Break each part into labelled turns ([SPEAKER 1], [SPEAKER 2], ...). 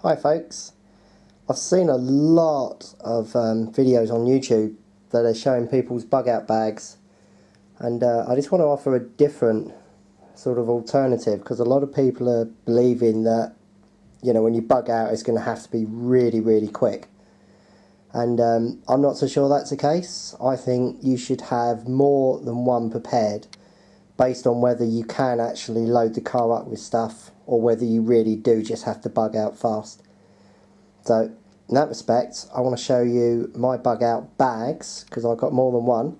[SPEAKER 1] Hi folks, I've seen a lot of videos on YouTube that are showing people's bug out bags, and I just want to offer a different sort of alternative, because a lot of people are believing that, you know, when you bug out it's going to have to be really quick, and I'm not so sure that's the case. I think you should have more than one prepared, based on whether you can actually load the car up with stuff or whether you really do just have to bug out fast. So in that respect, I want to show you my bug out bags, because I've got more than one,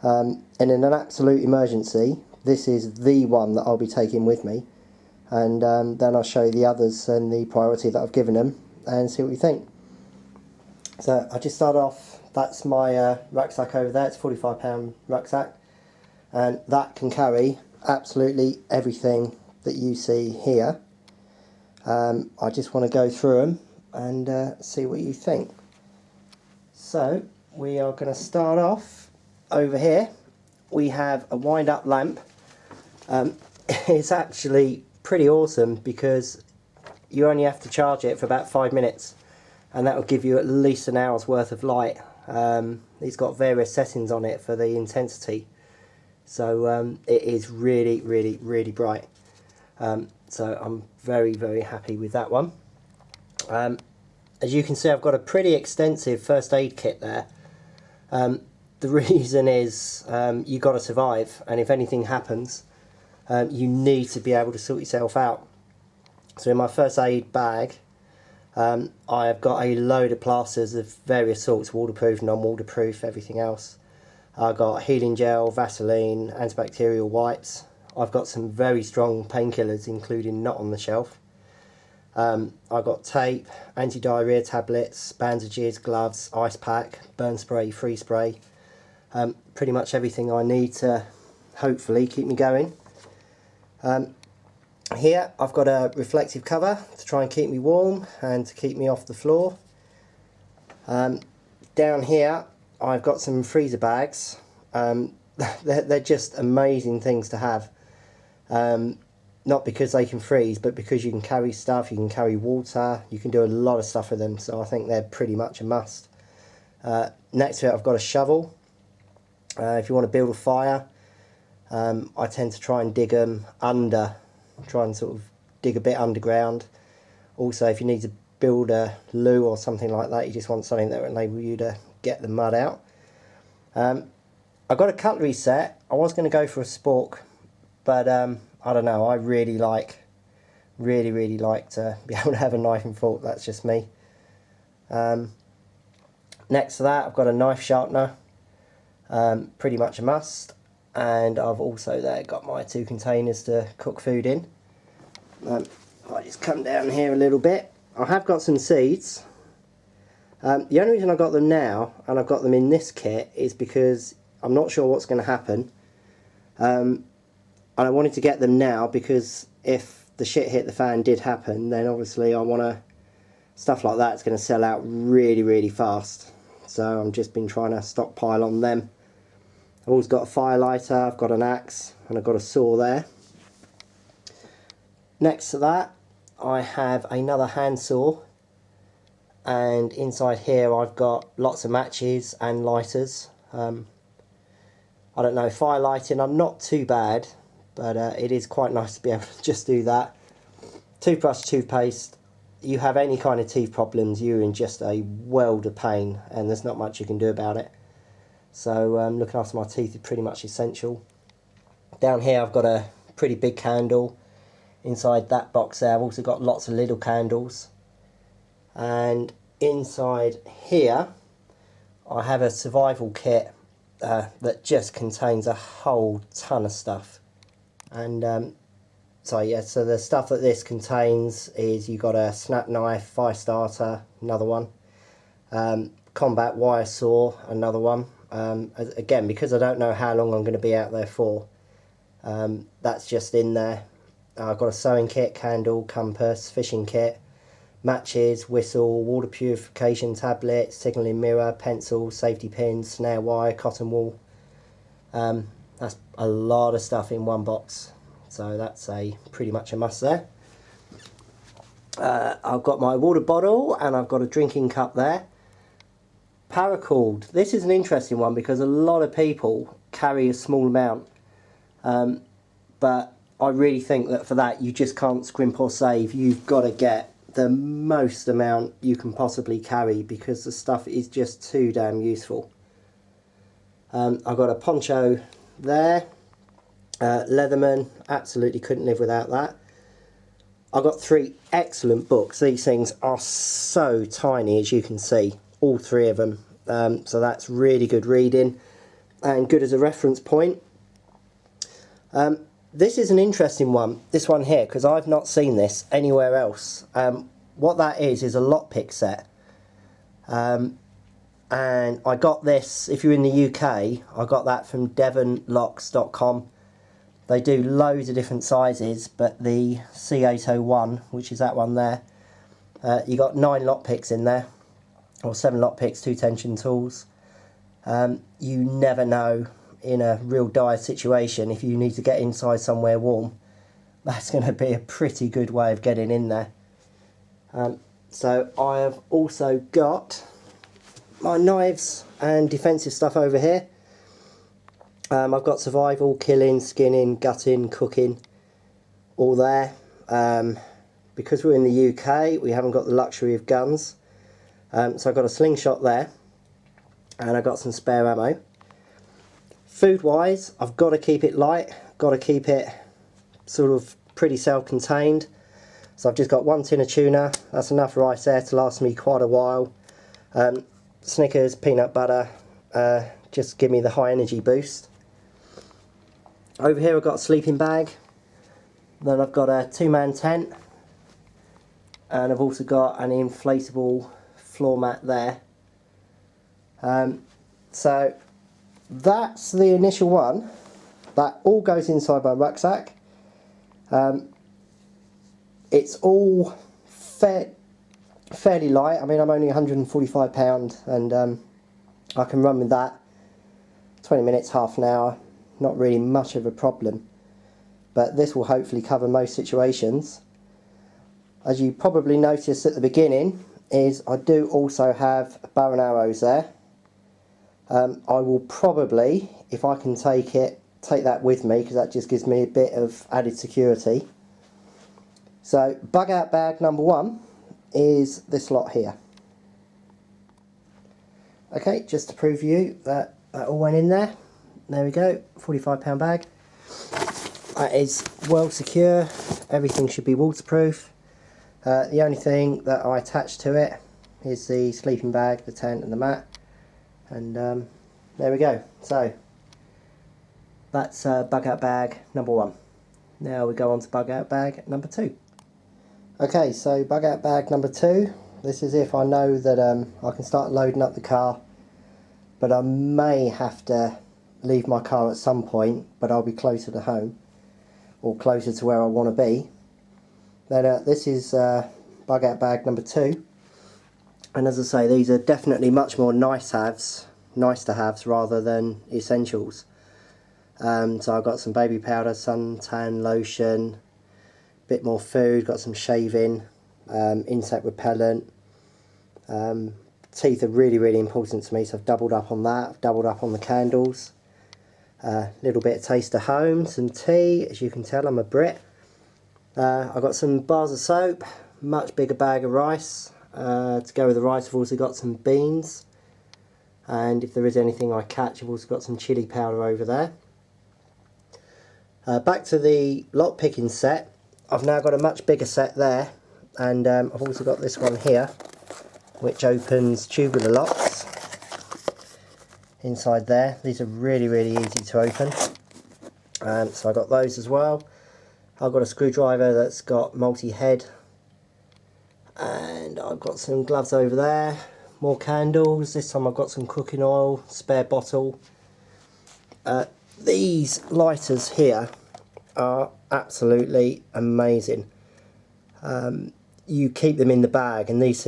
[SPEAKER 1] and in an absolute emergency this is the one that I'll be taking with me, and then I'll show you the others and the priority that I've given them and see what you think. So I just start off, that's my rucksack over there. It's a £45 rucksack, and that can carry absolutely everything that you see here. I just want to go through them and see what you think. So we are going to start off over here. We have a wind up lamp. It's actually pretty awesome because you only have to charge it for about 5 minutes, and that will give you at least an hour's worth of light. It's got various settings on it for the intensity, so it is really bright. So I'm very happy with that one. As you can see, I've got a pretty extensive first aid kit there. The reason is you've got to survive, and if anything happens, you need to be able to sort yourself out. So in my first aid bag, I've got a load of plasters of various sorts, waterproof, non-waterproof, everything else. I've got healing gel, Vaseline, antibacterial wipes. I've got some very strong painkillers, including Not on the Shelf. I've got tape, anti-diarrhea tablets, bandages, gloves, ice pack, burn spray, freeze spray. Pretty much everything I need to hopefully keep me going. Here I've got a reflective cover to try and keep me warm and to keep me off the floor. Down here I've got some freezer bags. They're just amazing things to have. Not because they can freeze, but because you can carry stuff, you can carry water, you can do a lot of stuff with them, so I think they're pretty much a must. Next to it I've got a shovel. If you want to build a fire, I tend to try and dig them under, try and sort of dig a bit underground. Also, if you need to build a loo or something like that, you just want something that will enable you to get the mud out. I've got a cutlery set. I was going to go for a spork, but I don't know, I really like to be able to have a knife and fork. That's just me. Next to that I've got a knife sharpener, pretty much a must, and I've also there got my 2 containers to cook food in. I just come down here a little bit. I have got some seeds. The only reason I got them now, and I've got them in this kit, is because I'm not sure what's going to happen. And I wanted to get them now because if the shit hit the fan did happen, then obviously I want to, stuff like that's going to sell out really fast. So I've just been trying to stockpile on them. I've always got a fire lighter, I've got an axe, and I've got a saw there. Next to that I have another handsaw, and inside here I've got lots of matches and lighters. I don't know, fire lighting I'm not too bad, but it is quite nice to be able to just do that. Toothbrush, toothpaste. You have any kind of teeth problems, you're in just a world of pain, and there's not much you can do about it. So looking after my teeth is pretty much essential. Down here I've got a pretty big candle. Inside that box there I've also got lots of little candles. And inside here I have a survival kit that just contains a whole ton of stuff. And so the stuff that this contains is, you got a snap knife, fire starter, another one, combat wire saw, another one. Again, because I don't know how long I'm going to be out there for, that's just in there. I've got a sewing kit, candle, compass, fishing kit, matches, whistle, water purification tablet, signalling mirror, pencil, safety pins, snare wire, cotton wool. That's a lot of stuff in one box, so that's pretty much a must there. I've got my water bottle and I've got a drinking cup there. Paracord. This is an interesting one because a lot of people carry a small amount, but I really think that for that you just can't scrimp or save. You've got to get the most amount you can possibly carry because the stuff is just too damn useful. I've got a poncho there, Leatherman, absolutely couldn't live without that. I've got 3 excellent books. These things are so tiny, as you can see, all 3 of them, so that's really good reading and good as a reference point. This is an interesting one, this one here, because I've not seen this anywhere else. What that is a lockpick set. And I got this, if you're in the UK, I got that from devonlocks.com. They do loads of different sizes, but the C801, which is that one there, you got 9 lockpicks in there, or 7 lockpicks, 2 tension tools. You never know in a real dire situation if you need to get inside somewhere warm. That's going to be a pretty good way of getting in there. So I have also got my knives and defensive stuff over here. I've got survival, killing, skinning, gutting, cooking, all there. Because we're in the UK, we haven't got the luxury of guns. So I've got a slingshot there, and I've got some spare ammo. Food wise, I've got to keep it light, got to keep it sort of pretty self-contained. So I've just got 1 tin of tuna, that's enough rice there to last me quite a while. Snickers, peanut butter, just give me the high energy boost. Over here I've got a sleeping bag, then I've got a 2-man tent, and I've also got an inflatable floor mat there. So that's the initial one. That all goes inside my rucksack. It's all fairly light. I mean, I'm only 145 pounds, and I can run with that 20 minutes, half an hour, not really much of a problem. But this will hopefully cover most situations. As you probably noticed at the beginning, is I do also have bow and arrows there. I will probably, if I can take that with me, because that just gives me a bit of added security. So bug out bag number 1 is this lot here. Okay, just to prove you that all went in there. There we go, £45 bag. That is well secure, everything should be waterproof. The only thing that I attach to it is the sleeping bag, the tent and the mat. And there we go. So that's bug out bag number 1. Now we go on to bug out bag number 2. Okay, so bug out bag number 2. This is if I know that I can start loading up the car, but I may have to leave my car at some point, but I'll be closer to home, or closer to where I want to be. Then this is bug out bag number 2. And as I say, these are definitely much more nice to haves rather than essentials. So I've got some baby powder, suntan lotion, bit more food, got some shaving, insect repellent. Teeth are really important to me, so I've doubled up on that. I've doubled up on the candles. Little bit of taste of home, some tea. As you can tell, I'm a Brit. I've got some bars of soap, much bigger bag of rice. To go with the rice, I've also got some beans, and if there is anything I catch, I've also got some chili powder over there. Back to the lock picking set. I've now got a much bigger set there, and I've also got this one here, which opens tubular locks inside there. These are really easy to open, so I've got those as well. I've got a screwdriver that's got multi-head, and I've got some gloves over there, more candles. This time I've got some cooking oil, spare bottle. These lighters here are absolutely amazing. You keep them in the bag, and these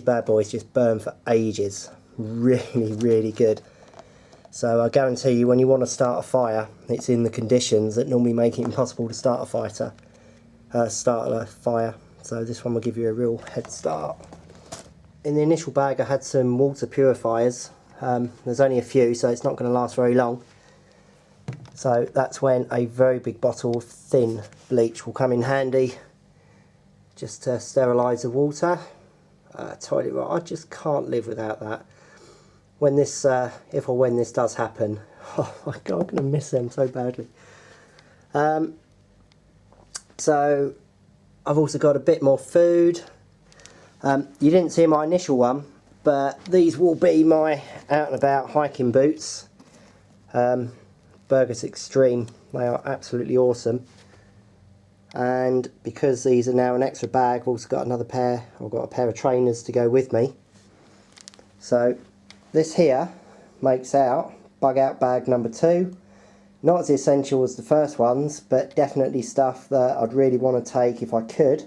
[SPEAKER 1] bad boys just burn for ages. Really good. So I guarantee you, when you want to start a fire, it's in the conditions that normally make it impossible to start a fire. so this one will give you a real head start. In the initial bag I had some water purifiers. There's only a few, so it's not going to last very long. So that's when a very big bottle of thin bleach will come in handy, just to sterilise the water. Toilet roll, I just can't live without that. When this, if or when this does happen, oh my God, I'm going to miss them so badly. So I've also got a bit more food. You didn't see my initial one, but these will be my out and about hiking boots. Burgess Extreme, they are absolutely awesome. And because these are now an extra bag, I've also got another pair. I've got a pair of trainers to go with me. So this here makes out bug out bag number 2. Not as essential as the first ones, but definitely stuff that I'd really want to take if I could.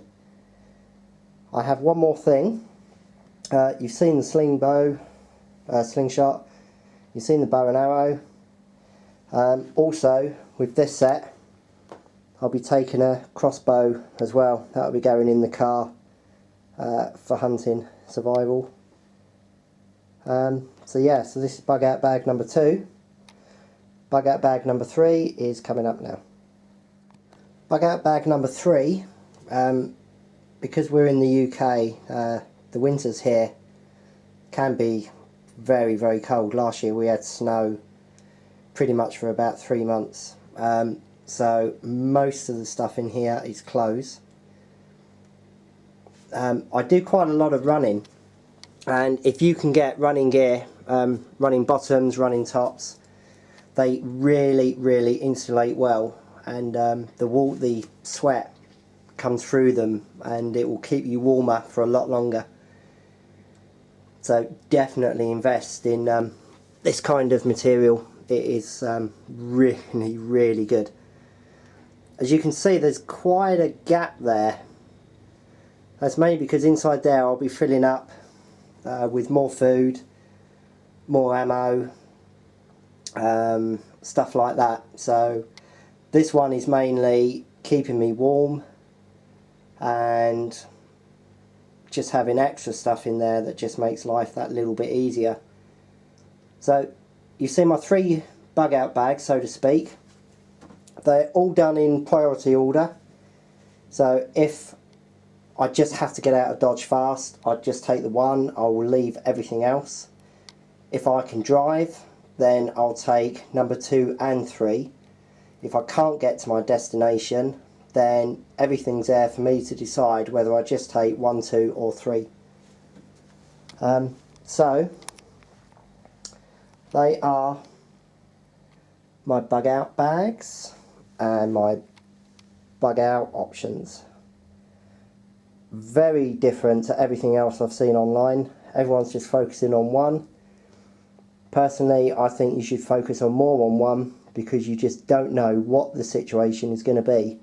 [SPEAKER 1] I have one more thing. You've seen the slingshot. You've seen the bow and arrow. Also, with this set, I'll be taking a crossbow as well. That'll be going in the car for hunting, survival. So yeah, so this is bug out bag number 2. Bug out bag number 3 is coming up now. Bug out bag number 3, because we're in the UK, the winters here can be very, very cold. Last year we had snow pretty much for about 3 months. So most of the stuff in here is clothes. I do quite a lot of running, and if you can get running gear, running bottoms, running tops, they really, really insulate well, and the sweat comes through them and it will keep you warmer for a lot longer. So definitely invest in this kind of material. It is really, really good. As you can see, there's quite a gap there. That's mainly because inside there I'll be filling up with more food, more ammo, stuff like that. So this one is mainly keeping me warm and just having extra stuff in there that just makes life that little bit easier. So you see my 3 bug out bags, so to speak. They're all done in priority order. So if I just have to get out of Dodge fast, I'd just take the one. I will leave everything else. If I can drive, then I'll take number 2 and 3. If I can't get to my destination, then everything's there for me to decide whether I just take 1, 2 or 3. So they are my bug out bags and my bug out options. Very different to everything else I've seen online. Everyone's just focusing on one. Personally, I think you should focus on more on one, because you just don't know what the situation is going to be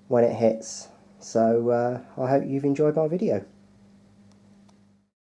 [SPEAKER 1] when it hits. So I hope you've enjoyed my video.